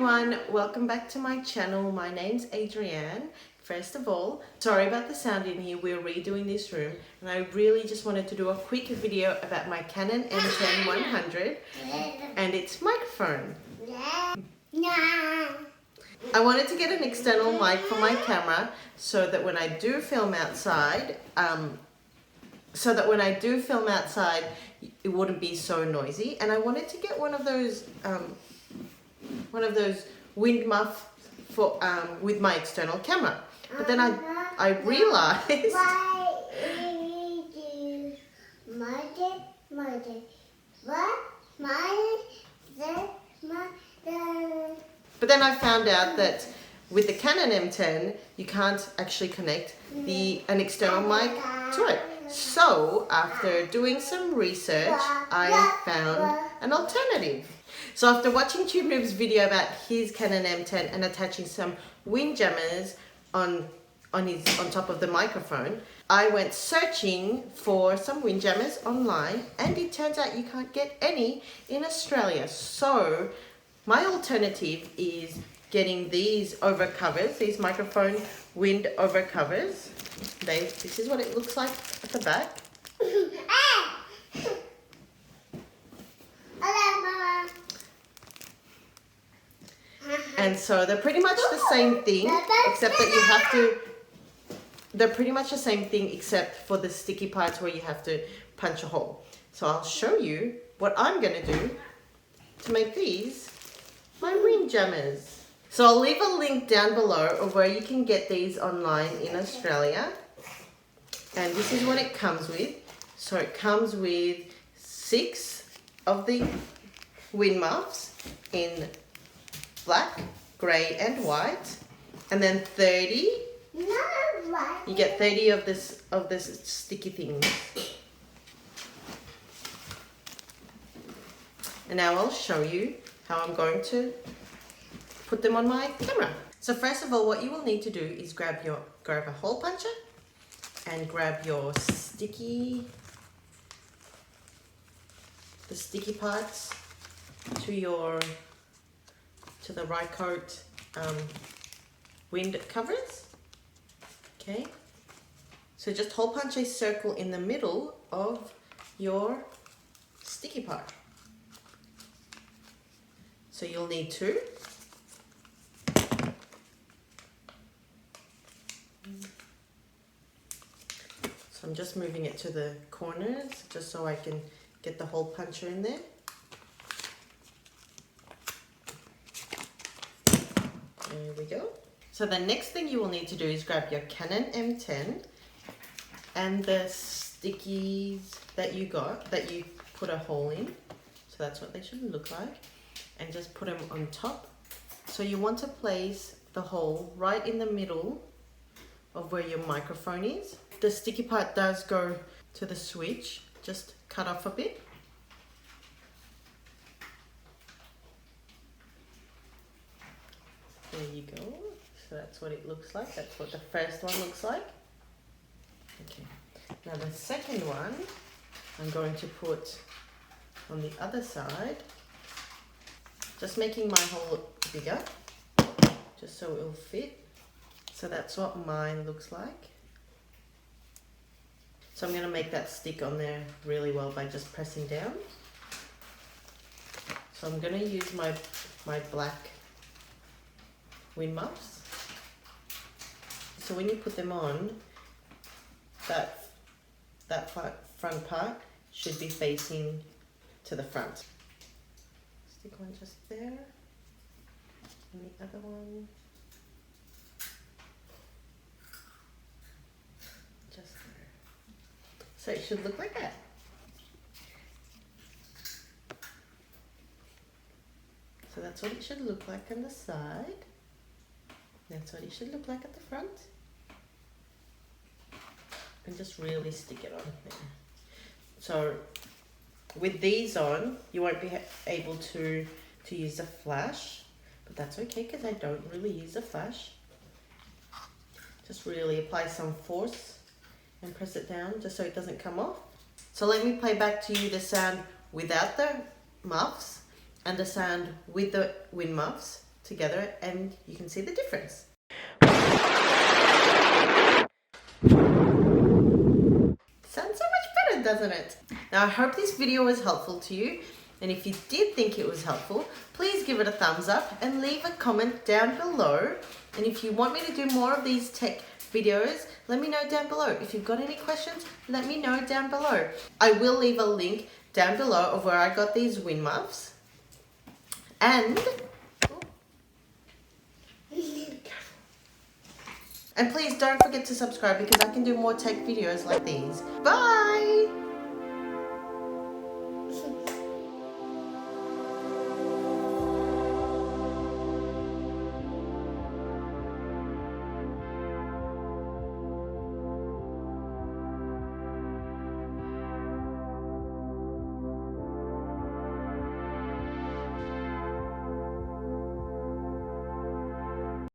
everyone, welcome back to my channel. My name's Adrienne. First of all, sorry about the sound in here, we're redoing this room and I really just wanted to do a quick video about my Canon M100 and its microphone. I wanted to get an external mic for my camera so that when I do film outside, it wouldn't be so noisy, and I wanted to get one of those wind muffs for with my external camera. But then I realized but then I found out that with the Canon M10 you can't actually connect an external mic to it. So after doing some research, I found an alternative. So after watching TubeNoob's video about his Canon M10 and attaching some windjammers on top of the microphone, I went searching for some windjammers online, and it turns out you can't get any in Australia. So my alternative is getting these over covers, these microphone wind over covers. This is what it looks like at the back. And so they're pretty much the same thing, except that they're pretty much the same thing except for the sticky parts where you have to punch a hole. So I'll show you what I'm going to do to make these my windjammers. So I'll leave a link down below of where you can get these online in Australia. And this is what it comes with. So it comes with 6 of the wind muffs in black, grey and white. And then 30. You get 30 of this sticky things. And now I'll show you how I'm going to put them on my camera. So first of all, what you will need to do is grab a hole puncher and grab your sticky parts to the Rycote wind covers. Okay, so just hole punch a circle in the middle of your sticky part. So you'll need 2. So I'm just moving it to the corners just so I can get the hole puncher in there. There we go. So the next thing you will need to do is grab your Canon M10 and the stickies that you put a hole in. So that's what they should look like. And just put them on top. So you want to place the hole right in the middle of where your microphone is. The sticky part does go to the switch, just cut off a bit. There you go. So that's what it looks like. That's what the first one looks like. Okay. Now the second one, I'm going to put on the other side, just making my hole bigger, just so it will fit. So that's what mine looks like. So I'm going to make that stick on there really well by just pressing down. So I'm going to use my black wind muffs. So when you put them on, that front part should be facing to the front. Stick one just there, and the other one just there. So it should look like that. So that's what it should look like on the side. That's what it should look like at the front. And just really stick it on there. So with these on, you won't be able to use a flash, but that's okay because I don't really use a flash. Just really apply some force and press it down just so it doesn't come off. So let me play back to you the sound without the muffs and the sound with the wind muffs together and you can see the difference. Sounds so much better, doesn't it? Now I hope this video was helpful to you, and if you did think it was helpful, please give it a thumbs up and leave a comment down below. And if you want me to do more of these tech videos, let me know down below. If you've got any questions, let me know down below. I will leave a link down below of where I got these wind muffs. And please don't forget to subscribe because I can do more tech videos like these. Bye!